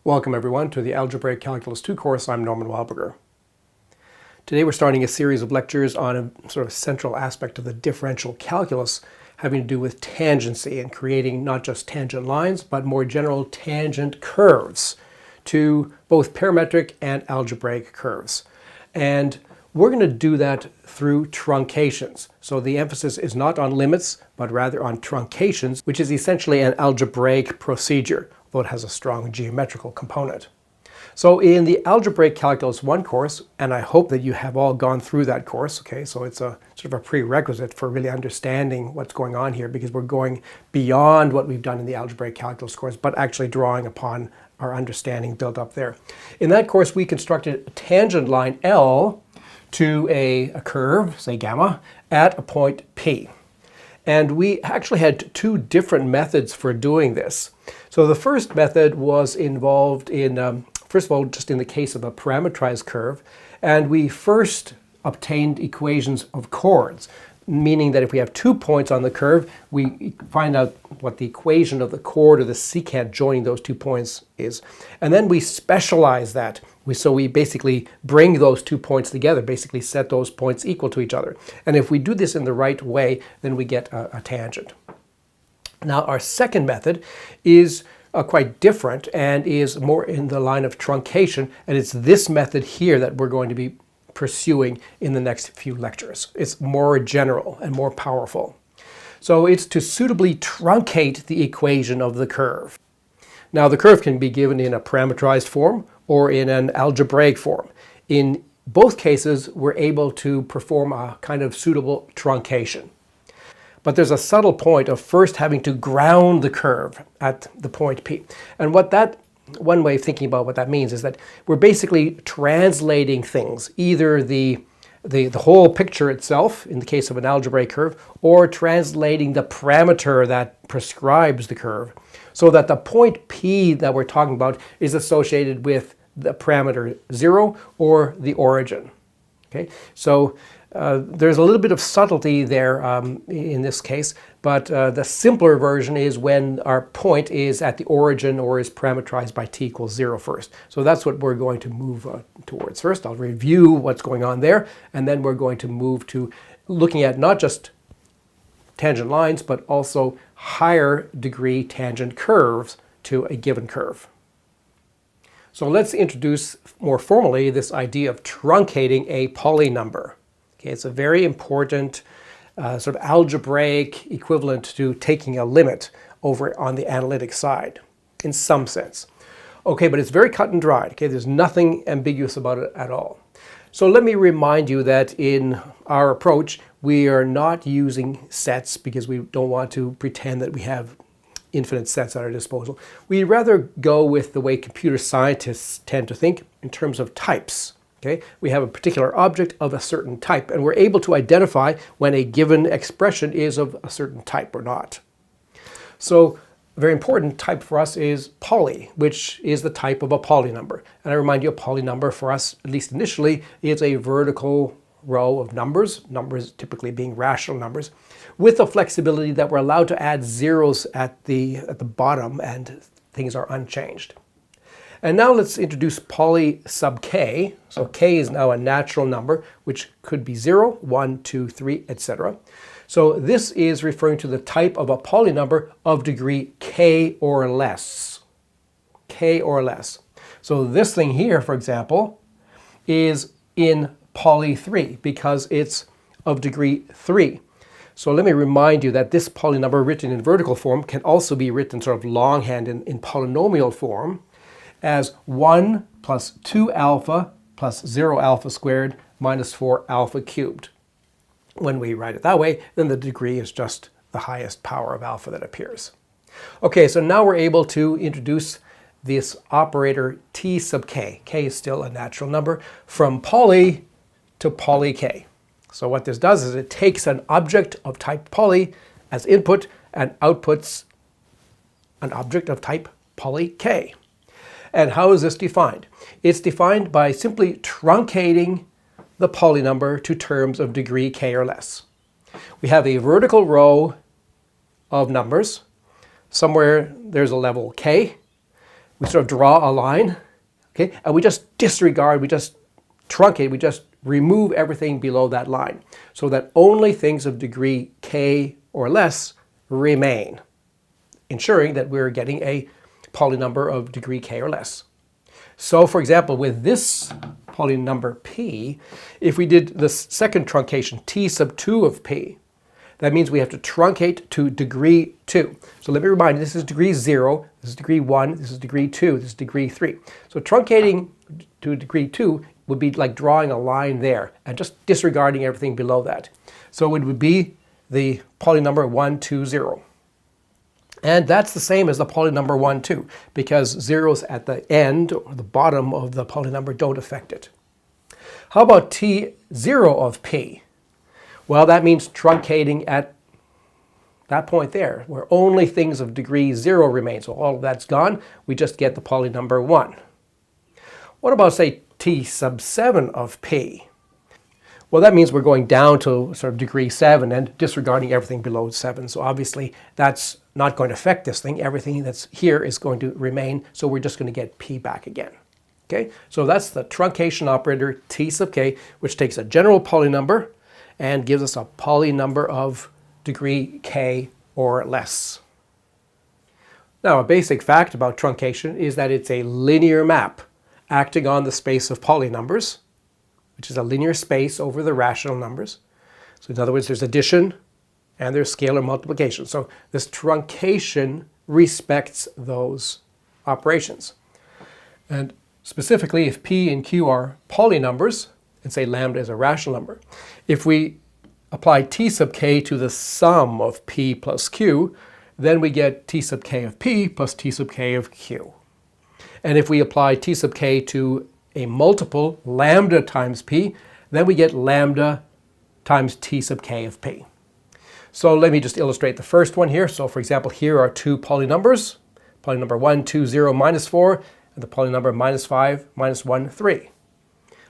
Welcome everyone to the Algebraic Calculus 2 course. I'm Norman Wildberger. Today we're starting a series of lectures on a sort of central aspect of the differential calculus having to do with tangency and creating not just tangent lines but more general tangent curves to both parametric and algebraic curves. And we're going to do that through truncations. So the emphasis is not on limits but rather on truncations, which is essentially an algebraic procedure, though it has a strong geometrical component. So in the Algebraic Calculus One course, and I hope that you have all gone through that course, okay, so it's a sort of a prerequisite for really understanding what's going on here, because we're going beyond what we've done in the Algebraic Calculus course, but actually drawing upon our understanding built up there. In that course, we constructed a tangent line L to a curve, say gamma, at a point P. And we actually had two different methods for doing this. So the first method was involved in, first of all, just in the case of a parametrized curve, and we first obtained equations of chords, meaning that if we have 2 points on the curve, we find out what the equation of the chord or the secant joining those 2 points is. And then we specialize that. So we basically bring those 2 points together, basically set those points equal to each other. And if we do this in the right way, then we get a tangent. Now our second method is quite different and is more in the line of truncation, and it's this method here that we're going to be pursuing in the next few lectures. It's more general and more powerful. So it's to suitably truncate the equation of the curve. Now the curve can be given in a parametrized form or in an algebraic form. In both cases, we're able to perform a kind of suitable truncation. But there's a subtle point of first having to ground the curve at the point P. And one way of thinking about what that means is that we're basically translating things, either the whole picture itself, in the case of an algebraic curve, or translating the parameter that prescribes the curve, so that the point P that we're talking about is associated with the parameter 0 or the origin. Okay, so there's a little bit of subtlety there in this case, but the simpler version is when our point is at the origin or is parameterized by t equals 0 first. So that's what we're going to move towards first. I'll review what's going on there, and then we're going to move to looking at not just tangent lines, but also higher degree tangent curves to a given curve. So let's introduce more formally this idea of truncating a polynumber. Okay, it's a very important sort of algebraic equivalent to taking a limit over on the analytic side, in some sense. Okay, but it's very cut and dried. Okay, there's nothing ambiguous about it at all. So let me remind you that in our approach, we are not using sets because we don't want to pretend that we have infinite sets at our disposal. We'd rather go with the way computer scientists tend to think in terms of types. Okay? We have a particular object of a certain type, and we're able to identify when a given expression is of a certain type or not. So a very important type for us is poly, which is the type of a polynumber. And I remind you, a polynumber for us, at least initially, is a vertical row of numbers typically being rational numbers, with the flexibility that we're allowed to add zeros at the bottom and things are unchanged. And now let's introduce poly sub k. So k is now a natural number, which could be 0, 1, 2, 3, etc. So this is referring to the type of a polynumber of degree k or less. K or less. So this thing here, for example, is in poly 3 because it's of degree 3. So let me remind you that this polynumber written in vertical form can also be written sort of longhand in polynomial form as 1 plus 2 alpha plus 0 alpha squared minus 4 alpha cubed. When we write it that way, then the degree is just the highest power of alpha that appears. Okay, so now we're able to introduce this operator t sub k. K is still a natural number, from poly to poly k. So what this does is it takes an object of type poly as input and outputs an object of type poly k. And how is this defined? It's defined by simply truncating the polynumber to terms of degree k or less. We have a vertical row of numbers. Somewhere there's a level k, we sort of draw a line, okay, and we just disregard, we just truncate, we just remove everything below that line so that only things of degree k or less remain, ensuring that we're getting a polynumber of degree k or less. So for example, with this polynumber p, if we did the second truncation, t sub 2 of p, that means we have to truncate to degree 2. So let me remind you, this is degree 0, this is degree 1, this is degree 2, this is degree 3. So truncating to degree 2 would be like drawing a line there and just disregarding everything below that. So it would be the polynumber 1, 2, 0. And that's the same as the polynumber 1, 2, because zeros at the end or the bottom of the polynumber don't affect it. How about t0 of p? Well, that means truncating at that point there, where only things of degree 0 remain. So all of that's gone. We just get the polynumber 1. What about, say, t sub 7 of p? Well, that means we're going down to sort of degree 7 and disregarding everything below 7. So obviously that's not going to affect this thing. Everything that's here is going to remain. So we're just going to get p back again. Okay, so that's the truncation operator t sub k, which takes a general polynumber and gives us a polynumber of degree k or less. Now, a basic fact about truncation is that it's a linear map acting on the space of polynumbers, which is a linear space over the rational numbers. So in other words, there's addition and there's scalar multiplication. So this truncation respects those operations. And specifically, if p and q are polynumbers, and say lambda is a rational number, if we apply t sub k to the sum of p plus q, then we get t sub k of p plus t sub k of q. And if we apply t sub k to a multiple, lambda times p, then we get lambda times t sub k of p. So let me just illustrate the first one here. So for example, here are two polynumbers, polynumber 1, 2, 0, minus 4, and the polynumber minus 5, minus 1, 3.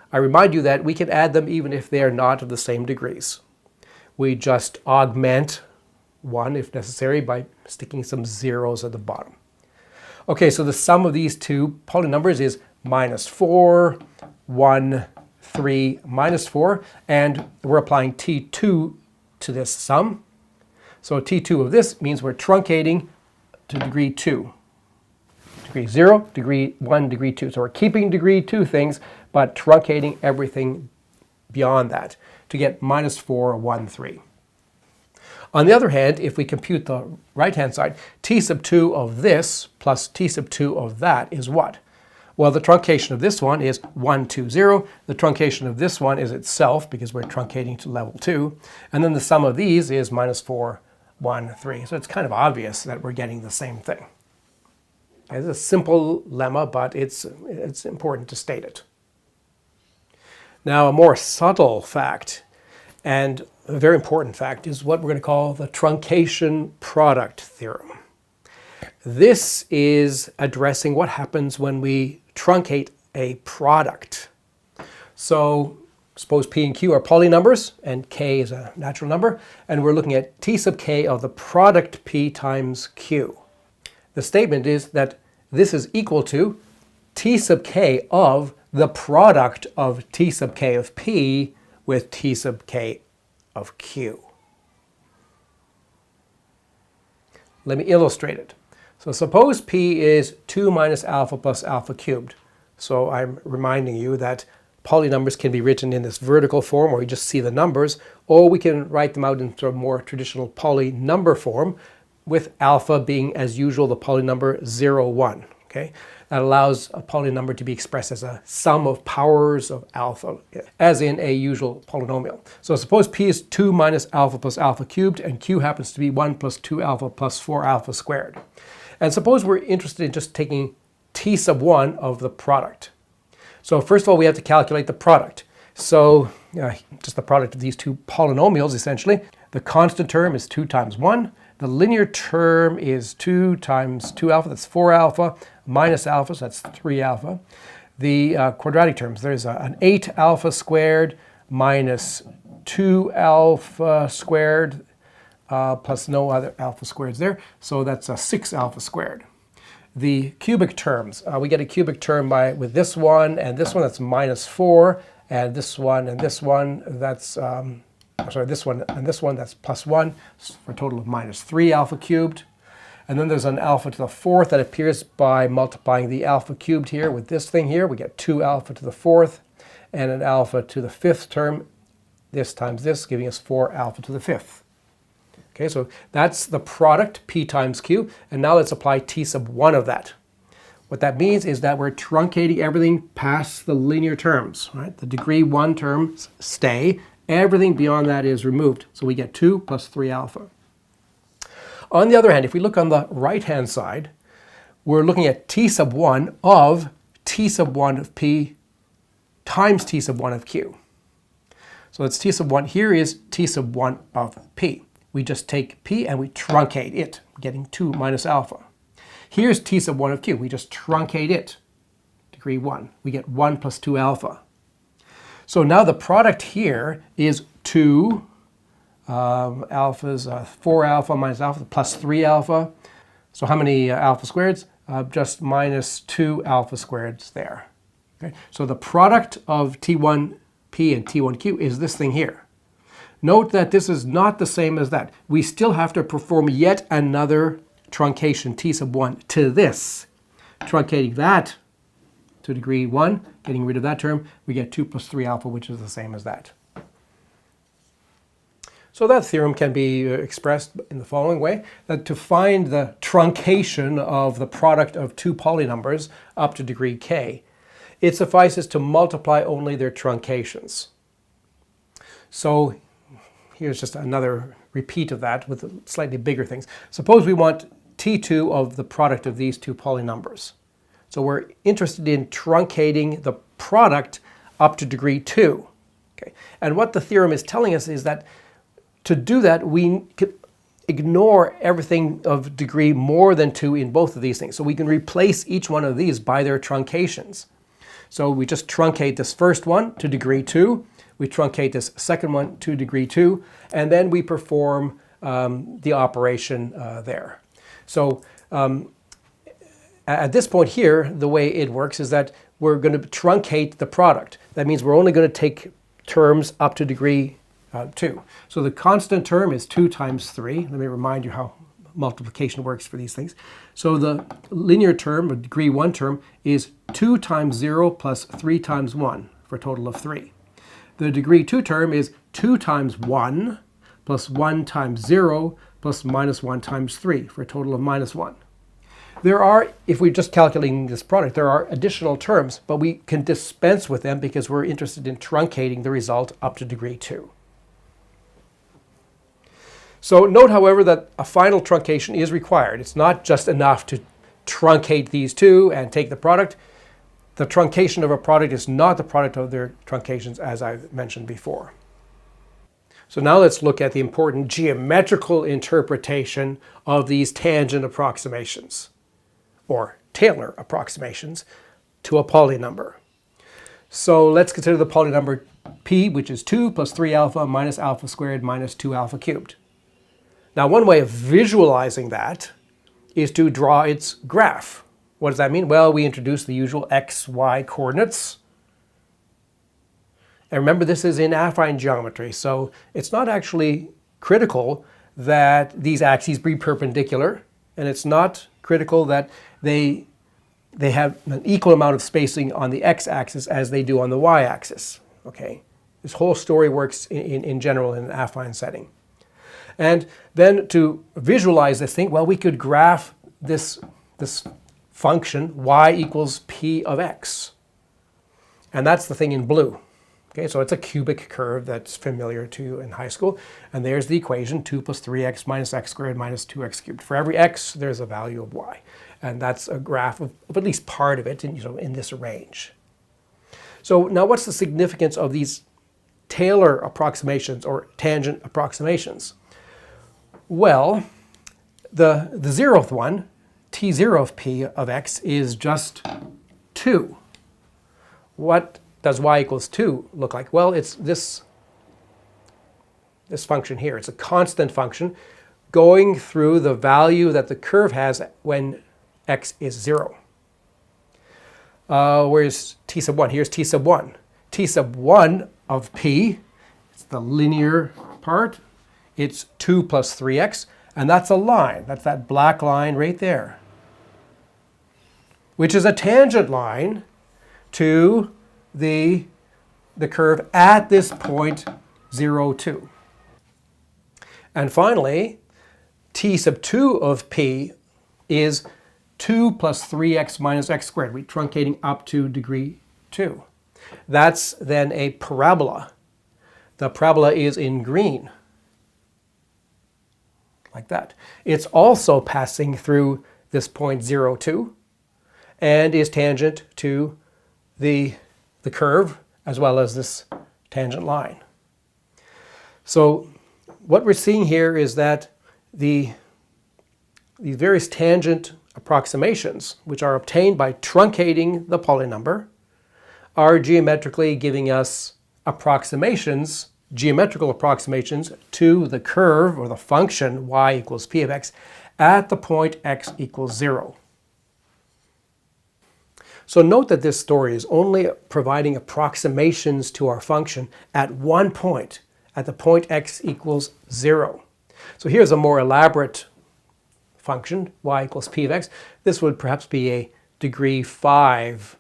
I remind you that we can add them even if they are not of the same degrees. We just augment 1 if necessary by sticking some zeros at the bottom. Okay, so the sum of these two polynumbers is minus 4, 1, 3, minus 4, and we're applying t2 to this sum. So t2 of this means we're truncating to degree 2. Degree 0, degree 1, degree 2. So we're keeping degree 2 things, but truncating everything beyond that to get minus 4, 1, 3. On the other hand, if we compute the right-hand side, t sub 2 of this plus t sub 2 of that is what? Well, the truncation of this one is 1, 2, 0. The truncation of this one is itself, because we're truncating to level 2. And then the sum of these is minus 4, 1, 3. So it's kind of obvious that we're getting the same thing. It's a simple lemma, but it's important to state it. Now, a more subtle fact, and a very important fact, is what we're going to call the truncation product theorem. This is addressing what happens when we truncate a product. So suppose p and q are polynumbers, and k is a natural number, and we're looking at t sub k of the product p times q. The statement is that this is equal to t sub k of the product of t sub k of p with t sub k of q. Let me illustrate it. So suppose p is 2 minus alpha plus alpha cubed. So I'm reminding you that polynumbers can be written in this vertical form where you just see the numbers, or we can write them out in sort of more traditional polynumber form, with alpha being, as usual, the polynumber 0, 1. Okay? That allows a polynumber to be expressed as a sum of powers of alpha, as in a usual polynomial. So suppose p is 2 minus alpha plus alpha cubed, and q happens to be 1 plus 2 alpha plus 4 alpha squared. And suppose we're interested in just taking t sub 1 of the product. So first of all, we have to calculate the product. So just the product of these two polynomials, essentially. The constant term is 2 times 1. The linear term is 2 times 2 alpha, that's 4 alpha, minus alpha, so that's 3 alpha. The quadratic terms, there's an 8 alpha squared minus 2 alpha squared plus no other alpha squareds there, so that's a 6 alpha squared. the cubic terms. We get a cubic term with this one and this one, that's -4, and this one and this one, that's, this one and this one, that's +1, for a total of -3 alpha cubed. And then there's an alpha to the 4th that appears by multiplying the alpha cubed here with this thing here. We get 2 alpha to the 4th, and an alpha to the 5th term, this times this, giving us 4 alpha to the 5th. Okay, so that's the product, p times q, and now let's apply t sub 1 of that. What that means is that we're truncating everything past the linear terms, right? The degree 1 terms stay, everything beyond that is removed, so we get 2 plus 3 alpha. On the other hand, if we look on the right-hand side, we're looking at t sub 1 of t sub 1 of p times t sub 1 of q. So it's t sub 1. Here is t sub 1 of p. We just take p and we truncate it, getting 2 minus alpha. Here's t sub 1 of q. We just truncate it, degree 1. We get 1 plus 2 alpha. So now the product here is 2 alphas, 4 alpha minus alpha plus 3 alpha. So how many alpha squareds? Just minus 2 alpha squareds there. Okay? So the product of T1P and T1Q is this thing here. Note that this is not the same as that. We still have to perform yet another truncation T sub 1 to this. Truncating that to degree 1, getting rid of that term, we get 2 plus 3 alpha, which is the same as that. So that theorem can be expressed in the following way, that to find the truncation of the product of two polynumbers up to degree k, it suffices to multiply only their truncations. So here's just another repeat of that with slightly bigger things. Suppose we want T2 of the product of these two polynumbers. So we're interested in truncating the product up to degree 2. Okay. And what the theorem is telling us is that to do that, we can ignore everything of degree more than 2 in both of these things. So we can replace each one of these by their truncations. So we just truncate this first one to degree 2. We truncate this second one to degree 2. And then we perform the operation there. So at this point here, the way it works is that we're going to truncate the product. That means we're only going to take terms up to degree 2. So the constant term is 2 times 3. Let me remind you how multiplication works for these things. So the linear term, or degree 1 term, is 2 times 0 plus 3 times 1 for a total of 3. The degree 2 term is 2 times 1 plus 1 times 0 plus minus 1 times 3 for a total of minus 1. There are, if we're just calculating this product, there are additional terms, but we can dispense with them because we're interested in truncating the result up to degree 2. So note, however, that a final truncation is required. It's not just enough to truncate these two and take the product. The truncation of a product is not the product of their truncations, as I mentioned before. So now let's look at the important geometrical interpretation of these tangent approximations, or Taylor approximations, to a polynumber. So let's consider the polynumber p, which is 2 plus 3 alpha minus alpha squared minus 2 alpha cubed. Now, one way of visualizing that is to draw its graph. What does that mean? Well, we introduce the usual x, y coordinates. And remember, this is in affine geometry, so it's not actually critical that these axes be perpendicular, and it's not critical that they have an equal amount of spacing on the x-axis as they do on the y-axis. Okay? This whole story works in general in an affine setting. And then to visualize this thing, well, we could graph this function y equals p of x. And that's the thing in blue. Okay, so it's a cubic curve that's familiar to you in high school. And there's the equation, 2 plus 3x minus x squared minus 2x cubed. For every x, there's a value of y. And that's a graph of at least part of it in this range. So now what's the significance of these Taylor approximations or tangent approximations? Well, the zeroth one, t0 of p of x, is just 2. What does y equals 2 look like? Well, it's this function here. It's a constant function going through the value that the curve has when x is 0. Where's t sub 1? Here's t sub 1. T sub 1 of p, it's the linear part, it's 2 plus 3x, and that's a line. That's that black line right there, which is a tangent line to the curve at this point 0, 2. And finally, t sub 2 of p is 2 plus 3x minus x squared. We're truncating up to degree 2. That's then a parabola. The parabola is in green, like that. It's also passing through this point 0, 2, and is tangent to the curve as well as this tangent line. So what we're seeing here is that these various tangent approximations, which are obtained by truncating the polynumber, are geometrically giving us approximations, geometrical approximations to the curve or the function y equals p of x at the point x equals 0. So note that this story is only providing approximations to our function at one point, at the point x equals 0. So here's a more elaborate function, y equals p of x. This would perhaps be a degree 5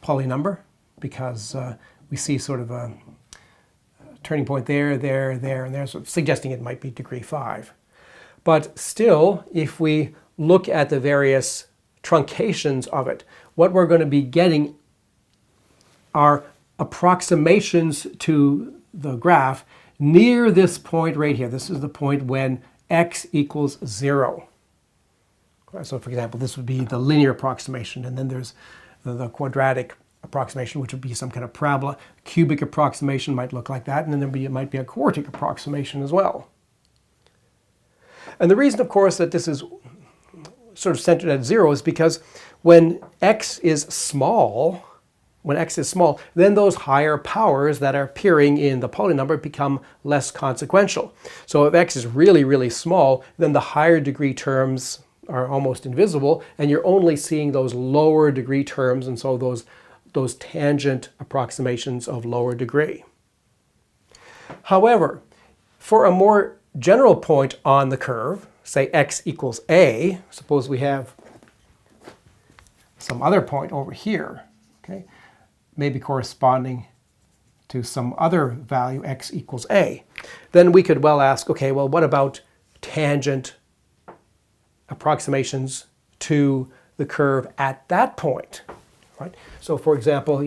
polynumber, because we see sort of a turning point there, and there, so suggesting it might be degree 5. But still, if we look at the various truncations of it, what we're going to be getting are approximations to the graph near this point right here. This is the point when x equals 0. So for example, this would be the linear approximation, and then there's the quadratic approximation, which would be some kind of parabola. Cubic approximation might look like that, and then it might be a quartic approximation as well. And the reason, of course, that this is sort of centered at 0 is because when x is small, then those higher powers that are appearing in the polynumber become less consequential. So if x is really, really small, then the higher degree terms are almost invisible, and you're only seeing those lower degree terms, and so those tangent approximations of lower degree. However, for a more general point on the curve, say x equals a, suppose we have some other point over here, okay, maybe corresponding to some other value x equals a, then we could well ask, okay, well, what about tangent approximations to the curve at that point, right? So for example,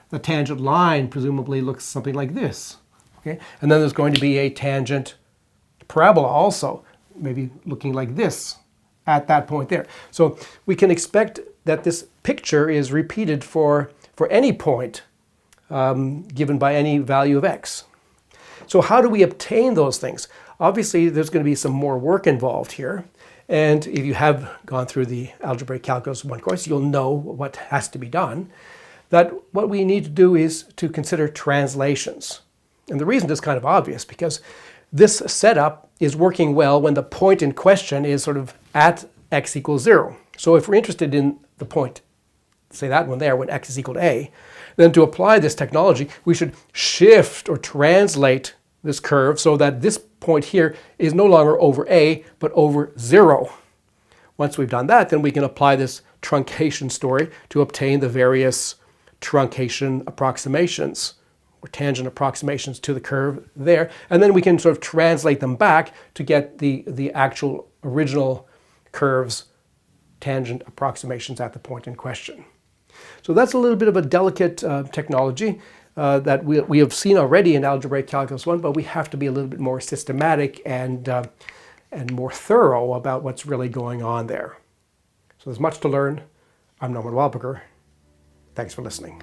the tangent line presumably looks something like this, okay? And then there's going to be a tangent parabola also, maybe looking like this at that point there. So we can expect that this picture is repeated for any point given by any value of x. So how do we obtain those things? Obviously, there's going to be some more work involved here. And if you have gone through the Algebraic Calculus One course, you'll know what has to be done. That what we need to do is to consider translations. And the reason is kind of obvious, because this setup is working well when the point in question is sort of at x equals 0. So if we're interested in the point, say that one there, when x is equal to a, then to apply this technology, we should shift or translate this curve so that this point here is no longer over a, but over 0. Once we've done that, then we can apply this truncation story to obtain the various truncation approximations, or tangent approximations to the curve there. And then we can sort of translate them back to get the actual original curve's tangent approximations at the point in question. So that's a little bit of a delicate technology that we have seen already in Algebraic Calculus One, but we have to be a little bit more systematic and more thorough about what's really going on there. So there's much to learn. I'm Norman Walberger. Thanks for listening.